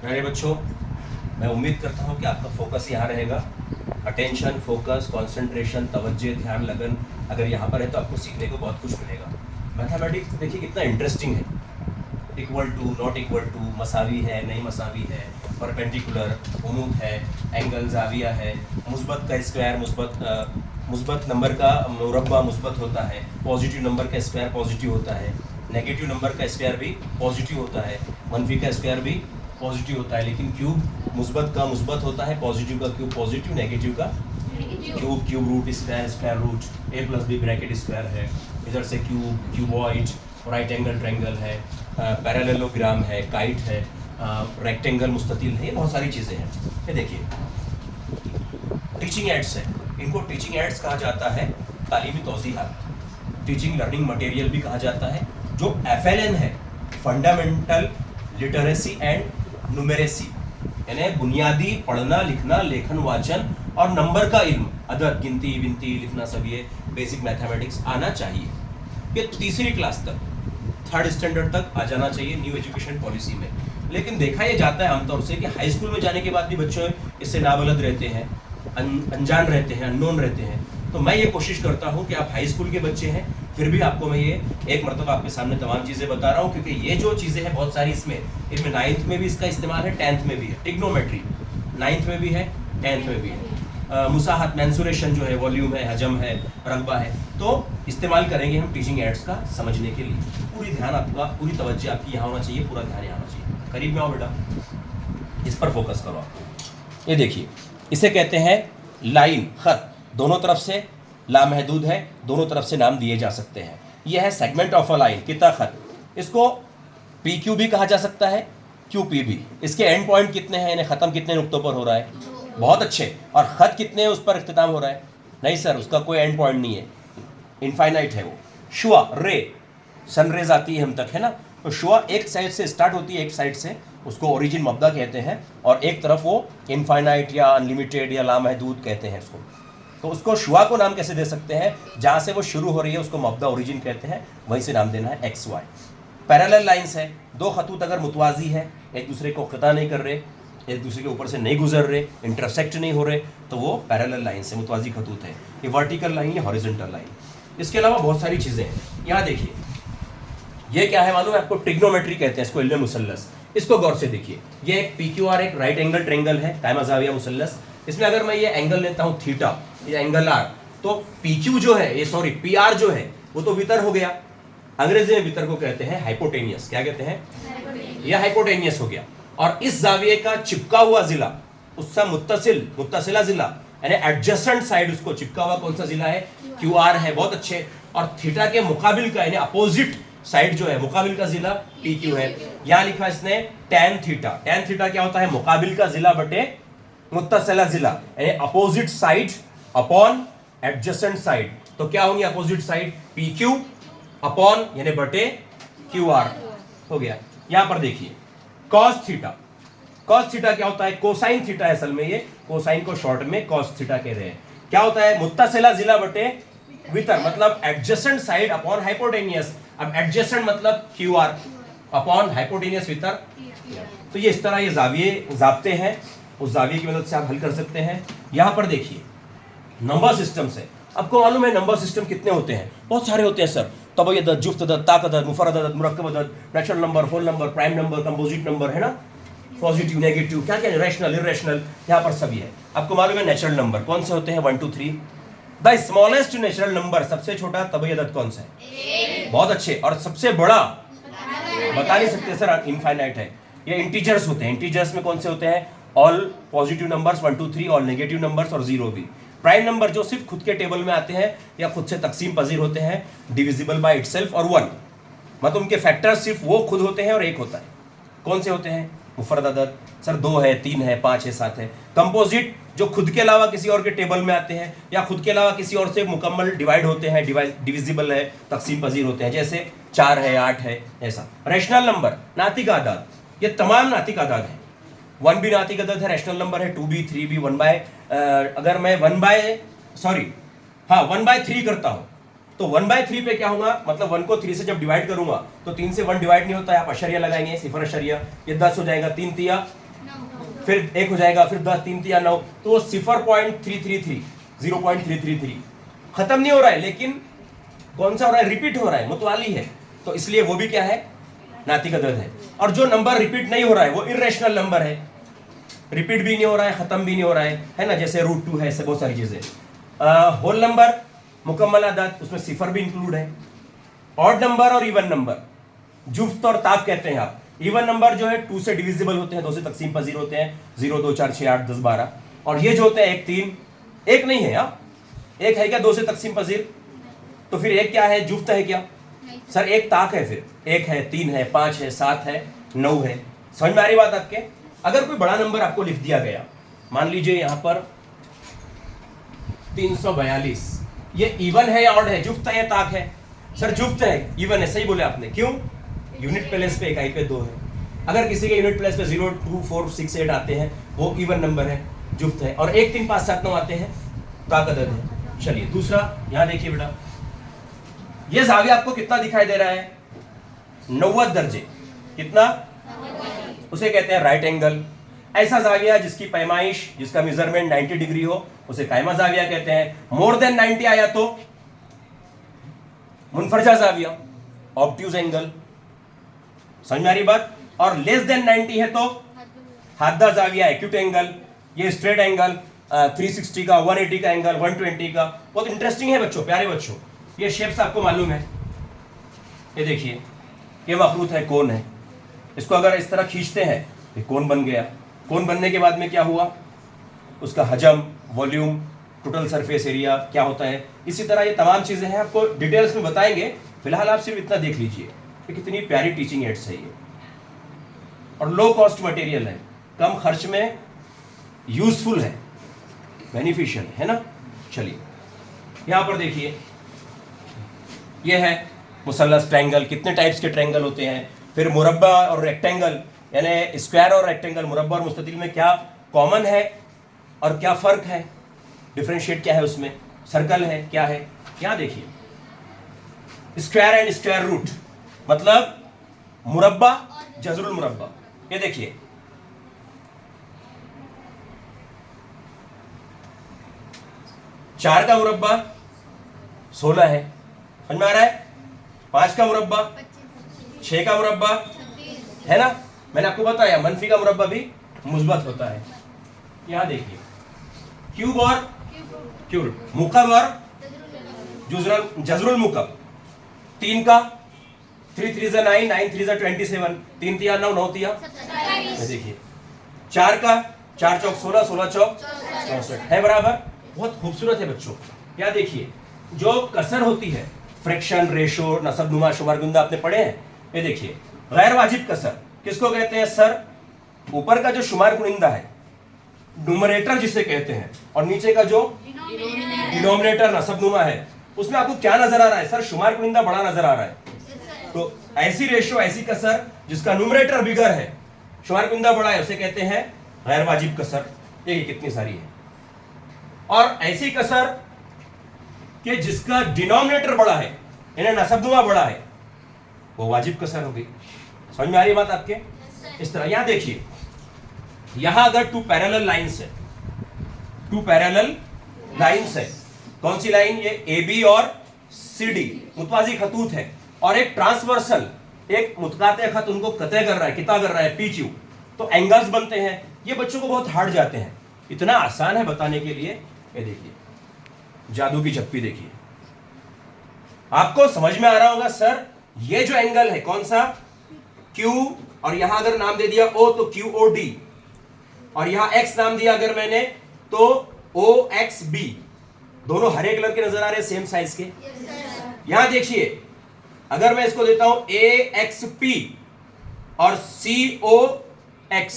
मेरे बच्चों, मैं उम्मीद करता हूँ कि आपका फोकस यहाँ रहेगा। अटेंशन, फोकस, कंसंट्रेशन, तवज्जो, ध्यान, लगन अगर यहाँ पर है तो आपको सीखने को बहुत कुछ मिलेगा। मैथमेटिक्स देखिए कितना इंटरेस्टिंग है। Equal to, not equal to, मसावी है, नहीं मसावी है, परपेंडिकुलर, उमूद है, एंगल, जाविया है, मुस्बत का स्क्वायर, मुस्बत नंबर का मुरब्बा मुस्बत होता है, पॉजिटिव नंबर का स्क्वायर पॉजिटिव होता है, नेगेटिव नंबर का स्क्वायर भी पॉजिटिव होता है, मनफी का स्क्वायर भी पॉजिटिव होता है। लेकिन क्यूब मुस्बत का मुस्बत होता है, पॉजिटिव का क्यूब पॉजिटिव, नेगेटिव का cube, cube root square, square root, A plus B bracket square है, इधर से cube, cuboid, right angle triangle है, पैरेललोग्राम है, काइट है, रेक्टेंगल, मुस्ततिल है, ये बहुत सारी चीज़ें हैं। ये देखिए टीचिंग एड्स है, इनको टीचिंग एड्स कहा जाता है, तालीमी तौज़ीहात, टीचिंग लर्निंग मटेरियल भी कहा जाता है। जो FLN है, फंडामेंटल लिटरेसी एंड न्यूमेरेसी, यानी बुनियादी पढ़ना लिखना लेखन वाचन और नंबर का इल्म, अदद, गिनती विनती लिखना, सब ये बेसिक मैथमेटिक्स आना चाहिए। ये तीसरी क्लास तक, थर्ड स्टैंडर्ड तक आ जाना चाहिए न्यू एजुकेशन पॉलिसी में। लेकिन देखा ये जाता है आमतौर से कि हाई स्कूल में जाने के बाद भी बच्चों इससे नाबलद रहते हैं, अनजान रहते हैं, अननोन रहते हैं। तो मैं ये कोशिश करता हूँ कि आप हाई स्कूल के बच्चे हैं, फिर भी आपको मैं ये एक मरतबा आपके सामने तमाम चीज़ें बता रहा हूँ, क्योंकि ये जो चीज़ें हैं बहुत सारी इनमें 9th में भी इसका इस्तेमाल है, 10th में भी है। टिग्नोमेट्री 9th में भी है, 10th में भी है। मुसाहत, मेंसुरेशन जो है, वॉल्यूम है, हजम है, रकबा है, तो इस्तेमाल करेंगे हम टीचिंग एड्स का समझने के लिए। पूरी ध्यान आपका, पूरी तवज्जो आपकी यहाँ होना चाहिए, पूरा ध्यान यहाँ होना चाहिए। करीब में आओ बेटा, इस पर फोकस करो आप। ये देखिए, इसे कहते हैं लाइन, खत, दोनों तरफ से लामहदूद है, दोनों तरफ से नाम दिए जा सकते हैं। यह है सेगमेंट ऑफ अ लाइन, कितना खत। इसको PQ भी कहा जा सकता है, QP भी। इसके एंड पॉइंट कितने हैं, यानी ख़त्म कितने नुक्तों पर हो रहा है, बहुत अच्छे। और ख़त कितने हैं उस पर इख्तिताम हो रहा है, नहीं सर उसका कोई एंड पॉइंट नहीं है, इनफाइनाइट है वो। शुआ, रे, सनरेज आती है हम तक, है ना। तो शुआ एक साइड से स्टार्ट होती है, एक साइड से, उसको ओरिजिन मब्दा कहते हैं, और एक तरफ वो इनफाइनाइट या अनलिमिटेड या लामहदूद कहते हैं इसको। तो उसको शुआ को नाम कैसे दे सकते हैं, जहाँ से वो शुरू हो रही है उसको मब्दा ओरिजिन कहते हैं, वहीं से नाम देना है XY। पैरेलल लाइंस है, दो खतूत अगर मुतवाजी है, एक दूसरे को क़ता नहीं कर रहे, एक दूसरे के ऊपर से नहीं गुजर रहे, इंटरसेक्ट नहीं हो रहे, तो वो पैरेलल लाइन से मुतवाजी खतूत है। ये वर्टिकल लाइन या हॉरिजॉन्टल लाइन। इसके अलावा बहुत सारी चीज़ें हैं। यहाँ देखिए, ये क्या है मालूम है आपको, ट्रिग्नोमेट्री कहते हैं इसको, इल्म मुसल्लस। इसको गौर से देखिए, ये एक PQR एक राइट एंगल ट्रायंगल है, कायमा ज़ाविया मुसल्लस। इसमें अगर मैं ये एंगल लेता हूँ थीटा, ये एंगल R, तो PQ जो है, ये सॉरी PR जो है वो तो वितर हो गया। अंग्रेजी में वितर को कहते हैं हाइपोटेनियस। क्या कहते हैं, यह हाइपोटेनियस हो गया। और इस जाविये का चिपका हुआ जिला, उससे मुत्तसिला जिला, यानी एडजस्टेंट साइड, उसको चिपका हुआ कौन सा जिला है, QR है, बहुत अच्छे। और थीटा के मुकाबिल का यानी अपोजिट साइड जो है, मुकाबिल का जिला PQ है। यहाँ लिखा इसने tan थीटा। tan थीटा क्या होता है, मुकाबिल का जिला बटे मुत्तसिला जिला, यानी opposite side upon adjacent side. तो क्या होंगे अपोजिट साइड, PQ अपॉन यानी बटे QR हो गया। यहां पर देखिए cos थीटा, cos थीटा क्या होता है, कोसाइन थीटा है असल में, ये कोसाइन को शॉर्ट में cos थीटा कह रहे हैं। क्या होता है, मुत्तसिला जिला बटे वितर, मतलब एडजेसेंट साइड अपॉन हाइपोटेनियस। अब एडजेसेंट मतलब QR अपॉन हाइपोटेनियस वितर। तो ये इस तरह ये जाविये जाब्ते हैं, उस जाविये की मदद से आप हल कर सकते हैं। यहां पर देखिए नंबर सिस्टम से, आपको मालूम है नंबर सिस्टम कितने होते हैं, बहुत सारे होते हैं सर। तबय्यद, जुफ्त अदद, ताक अदद, मुफरद अदद, मुरक्कब अदद, natural number, whole number, prime number, composite number, है ना, पॉजिटिव नेगेटिव, क्या क्या, रैशनल इरेशनल, यहाँ पर सभी है। आपको मालूम है नेचुरल नंबर कौन से होते हैं, 1 2 3। द स्मॉलेस्ट नेचुरल नंबर, सबसे छोटा तबय्यद अदद कौन सा है, बहुत अच्छे। और सबसे बड़ा बता नहीं सकते सर, इनफाइनाइट है। ये इंटीजर्स होते हैं, इंटीजर्स में कौन से होते हैं, all positive numbers 1 2 3, all negative numbers और 0 भी। प्राइम नंबर जो सिर्फ खुद के टेबल में आते हैं या खुद से तकसीम पजीर होते हैं, डिविजिबल बाय इटसेल्फ, और 1, मतलब उनके फैक्टर्स सिर्फ वो खुद होते हैं और एक होता है। कौन से होते हैं, मुफरद अदद सर 2 है, 3 है, 5 है, 7 है। कंपोजिट जो खुद के अलावा किसी और के टेबल में आते हैं या खुद के अलावा किसी और से मुकम्मल डिवाइड होते हैं, डिविजिबल है, तकसीम पजीर होते हैं, जैसे 4 है, 8 है, ऐसा। रैशनल नंबर, नातिक आदाद, ये तमाम नातिक आदाद हैं। 1 भी नातिक अदद है, रैशनल नंबर है, 2 भी, 3 भी, 1/, अगर मैं 1/3 करता हूँ तो 1/3 पे क्या होगा, मतलब 1 को 3 से जब डिवाइड करूंगा तो 3 से 1 डिवाइड नहीं होता है, आप अशरिया लगाएंगे, 0 अशरिया, ये 10 हो जाएगा, 3 तिया फिर 1 हो जाएगा, फिर 10, 3 3 9, तो 0.333 0.333 खत्म नहीं हो रहा है, लेकिन कौन सा हो रहा है, रिपीट हो रहा है, मुतवाली है, तो इसलिए वो भी क्या है, नातिक अदद है। और जो नंबर रिपीट नहीं हो रहा है वो इर्रेशनल नंबर है, रिपीट भी नहीं हो रहा है, खत्म भी नहीं हो रहा है ना, जैसे √2 है, ऐसे बहुत सारी चीजें। होल नंबर, मुकम्मल अदद, उसमें सिफर भी इंक्लूड है। ऑड नंबर और इवन नंबर, जुफ्त और ताक कहते हैं आप। इवन नंबर जो है 2 से डिविजिबल होते हैं, 2 से तकसीम पजीर होते हैं, 0 2 4 6 8 10 12। और ये जो होते हैं 1 3, एक नहीं है, एक है क्या 2 से तकसीम पजीर, तो फिर एक क्या है, जुफ्त है क्या सर, एक ताक है, फिर 1 है, 3 है, 5 है, 7 है, 9 है। समझ में आ रही बात आपके? अगर कोई बड़ा नंबर आपको लिख दिया गया, मान लीजिए यहां पर 342, ये इवन है या ऑड है, जुफ्त है या ताक है? सर जुफ्त है, इवन है, सही बोले आपने। क्यों? यूनिट प्लेस पे इकाई पे 2 है। अगर किसी के यूनिट प्लेस पे 0 2 4 6 8 आते हैं, वो इवन नंबर है, जुफ्त है। और 1 3 5 7 9 आते हैं, ताक अदद है। चलिए दूसरा, यहां देखिए बेटा, ये जाविया आपको कितना दिखाई दे रहा है, 90 दर्जे। कितना? उसे कहते हैं राइट एंगल। ऐसा जाविया जिसकी पैमाइश, जिसका मेजरमेंट 90 डिग्री हो, उसे कायमा जाविया कहते हैं। मोर देन 90 आया तो मुनफरजा जाविया, ऑब्ट्यूज एंगल। समझ में आ रही बात? और लेस देन 90 है तो हादा जाविया, एक्यूट एंगल। ये स्ट्रेट एंगल 360 का, 180 का एंगल, 120 का। बहुत इंटरेस्टिंग है बच्चों, प्यारे बच्चों। ये शेप्स आपको मालूम है, ये देखिए, ये मखरूत है, कोन है। इसको अगर इस तरह खींचते हैं, ये कोन बन गया। कोन बनने के बाद में क्या हुआ, उसका हजम, वॉल्यूम, टोटल सरफेस एरिया क्या होता है। इसी तरह ये तमाम चीजें हैं, आपको डिटेल्स में बताएंगे। फिलहाल आप सिर्फ इतना देख लीजिए कि कितनी प्यारी टीचिंग एड्स है ये, और लो कॉस्ट मटेरियल है, कम खर्च में यूजफुल है, बेनिफिशियल है ना। चलिए यहां पर देखिए, ये है मुसल्लस ट्रायंगल। कितने टाइप्स के ट्रायंगल होते हैं? फिर मुरब्बा और रेक्टेंगल, यानी स्क्वायर और रेक्टेंगल, मुरब्बा और मुस्ततिल में क्या कॉमन है और क्या फर्क है, डिफरेंशिएट क्या है उसमें, सर्कल है क्या है। क्या देखिए, स्क्वायर एंड स्क्वायर रूट, मतलब मुरब्बा, जज़रुल मुरब्बा। ये देखिए, चार का मुरब्बा 16 है, समझ में आ रहा है? 5 का मुरब्बा 6 का मुरब्बा है ना। मैंने आपको बताया मनफी का मुरब्बा भी मुस्बत होता है। यहां देखिए, क्यूब और क्यूब, मुकब और जज़रुल मुकब। 3 का 3 3 9, 9 3 27, 3 3 9, 9 3 देखिए। 4 का 4 चौक 16, 16 चौक 64 है बराबर। बहुत खूबसूरत है बच्चों। क्या देखिए, जो कसर होती है, फ्रैक्शन, रेशो, नसब नुमा, शुमारगुंदा आपने पढ़े हैं। ये देखिए, गैर वाजिब कसर किसको कहते हैं सर? ऊपर का जो शुमार कुनिंदा है, न्यूमरेटर जिसे कहते हैं, और नीचे का जो डिनोमिनेटर नसब नुमा है, उसमें आपको क्या नजर आ रहा है सर? शुमार कुनिंदा बड़ा नजर आ रहा है। तो ऐसी रेशो, ऐसी कसर जिसका न्यूमरेटर बिगर है, शुमार कुनिंदा बड़ा है, उसे कहते हैं गैर वाजिब कसर। देखिए कितनी सारी है। और ऐसी कसर कि जिसका डिनोमिनेटर बड़ा है, यानी नसबनुमा बड़ा है, वो वाजिब कसर हो गई। समझ में आ रही बात आपके? इस तरह यहां देखिए, यहां अगर 2 पैरेलल लाइंस है, 2 पैरेलल लाइंस है, कौन सी लाइन? ये AB और CD मुतवाजी खतूत है, और एक ट्रांसवर्सल, एक मुतकाते खत उनको कतः कर रहा है, किता कर रहा है, PQ, तो एंगल्स बनते हैं। ये बच्चों को बहुत हार्ड जाते हैं, इतना आसान है बताने के लिए। ये देखिए, जादू की चप्पी देखिए, आपको समझ में आ रहा होगा सर, ये जो एंगल है कौन सा? Q, और यहां अगर नाम दे दिया O तो QOD, और यहां X नाम दिया अगर मैंने तो OXB। दोनों हरे कलर के नजर आ रहे हैं, सेम साइज के। यहां देखिए, अगर मैं इसको देता हूं AXP और COX,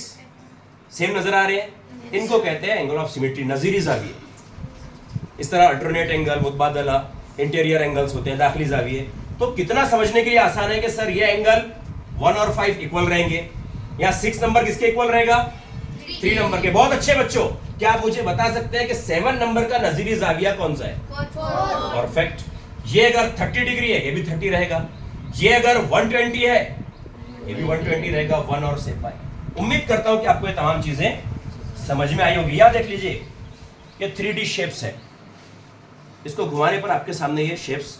सेम नजर आ रहे हैं, इनको कहते हैं एंगल ऑफ सिमेट्री, नजीरी जाविये। इस तरह अल्टरनेट एंगल, मुतबादला, इंटीरियर एंगल्स होते हैं, दाखिली जाविये। तो कितना समझने के लिए आसान है कि सर ये एंगल 1 और 5 इक्वल रहेंगे। यहाँ 6 नंबर किसके इक्वल रहेगा? 3 नंबर के। बहुत अच्छे बच्चों, क्या आप मुझे बता सकते हैं कि 7 नंबर का नजीरी जाविया कौन सा है? परफेक्ट। ये अगर 30 डिग्री है, ये भी 30 रहेगा। ये अगर 120 है, ये भी 120 रहेगा, 1 और से 5। उम्मीद करता हूं कि आपको ये तमाम चीजें समझ में आई होगी। याद रख लीजिए ये 3D शेप्स है, इसको घुमाने पर आपके सामने ये शेप्स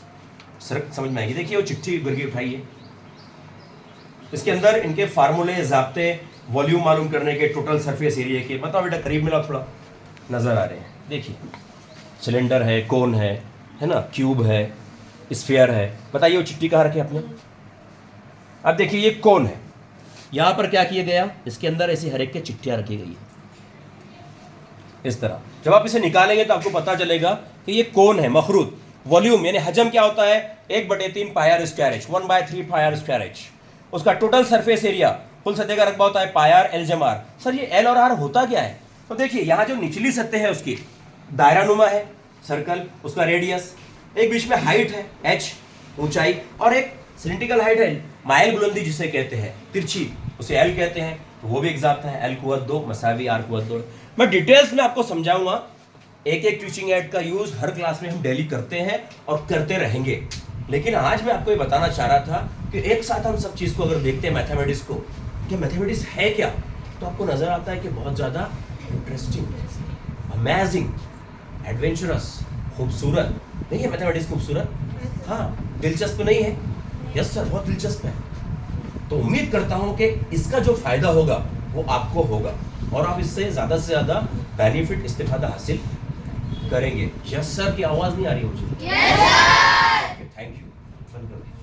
समझ में आएगी। देखिए वो चिट्ठी गिर के उठाइए, इसके अंदर इनके फार्मूले, ज़ाब्ते, वॉल्यूम मालूम करने के, टोटल सरफेस एरिया के, बताओ बेटा करीब मिला थोड़ा, नज़र आ रहे हैं। देखिए सिलेंडर है, कोन है ना, क्यूब है, स्फीयर है। बताइए वो चिट्ठी कहाँ रखे आपने? अब देखिए ये कोन है, यहाँ पर क्या किया गया, इसके अंदर ऐसी हर एक के चिट्ठियाँ रखी गई है इस तरह। जब आप इसे निकालेंगे तो आपको पता चलेगा कि ये कोन है, मखरूत। वॉल्यूम यानी हजम क्या होता है, 1/3 pi r square h, 1/3 pi r square h. उसका टोटल सरफेस एरिया, कुल सतह का रकबा होता है पाई आर एल जमा आर। सर ये एल और आर होता क्या है? तो देखिए यहाँ जो निचली सतह है उसकी दायरा नुमा है, सर्कल, उसका रेडियस, एक बीच में हाइट है एच, ऊंचाई, और एक सिलेंड्रिकल हाइट है माइल बुलंदी जिसे कहते हैं, तिरछी, उसे एल कहते हैं। तो वो भी एक ज़ाब्ता है, एल कुवत 2 मसावी आर कुवत 2। मैं डिटेल्स में आपको समझाऊंगा। एक एक टीचिंग एड का यूज हर क्लास में हम डेली करते हैं और करते रहेंगे, लेकिन आज मैं आपको ये बताना चाह रहा था कि एक साथ हम सब चीज़ को अगर देखते हैं मैथमेटिक्स को, कि मैथमेटिक्स है क्या, तो आपको नजर आता है कि बहुत ज़्यादा इंटरेस्टिंग, अमेजिंग, एडवेंचरस, खूबसूरत। नहीं है मैथमेटिक्स खूबसूरत? हाँ, दिलचस्प नहीं है? यस सर, बहुत दिलचस्प है। तो उम्मीद करता हूँ कि इसका जो फायदा होगा वो आपको होगा और आप इससे ज़्यादा से ज़्यादा बेनिफिट, इस्तिफादा हासिल करेंगे। यस सर की आवाज़ नहीं आ रही मुझे। Thank you.